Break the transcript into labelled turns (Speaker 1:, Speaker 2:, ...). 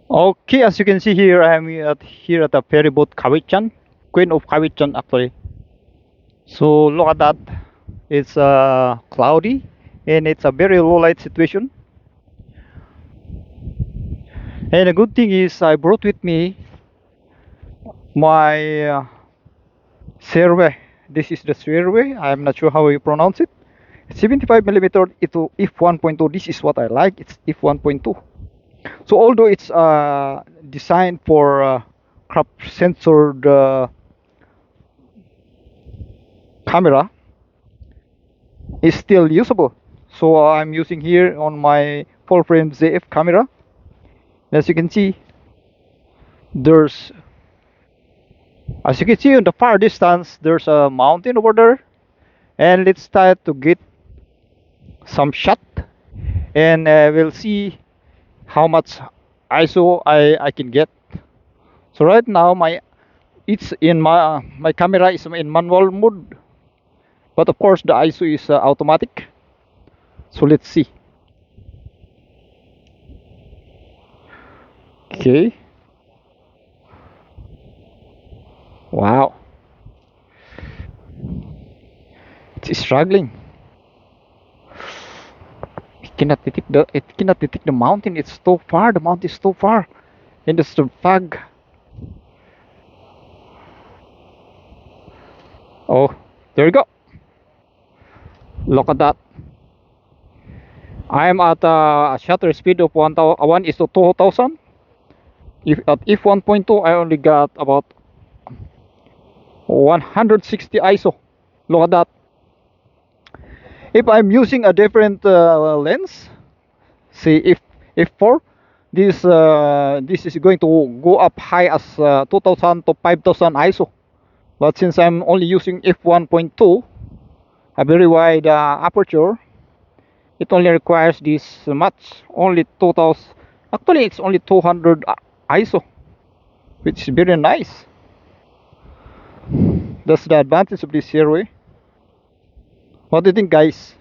Speaker 1: Okay, as you can see here, I am here at the ferry boat Kawichan, Queen of Kawichan actually. So look at that. It's cloudy and it's a very low light situation. And the good thing is I brought with me my Serwe. This is the Serwe. I'm not sure how you pronounce it. 75 millimeter into f1.2. This is what I like. It's f1.2. So although it's designed for crop censored camera, it's still usable. So I'm using here on my full frame ZF camera. As you can see, there's as you can see in the far distance, there's a mountain over there, and let's try to get some shot, and we'll see how much ISO I can get. So right now it's in my camera is in manual mode, but of course the ISO is automatic. So let's see. Okay. Wow. It's struggling. It cannot detect the mountain. It's too far. The mountain is too far. And it's the fog. Oh, there you go. Look at that. I am at a shutter speed of 1 is to 2000. If 1.2, I only got about 160 ISO. Look at that. If I'm using a different lens, say if f4, this is going to go up high as 2000 to 5000 ISO. But since I'm only using f1.2, a very wide aperture, it only requires this much, only 2000. Actually, it's only 200 ISO, which is very nice. That's the advantage of this Serwe. What do you think, guys?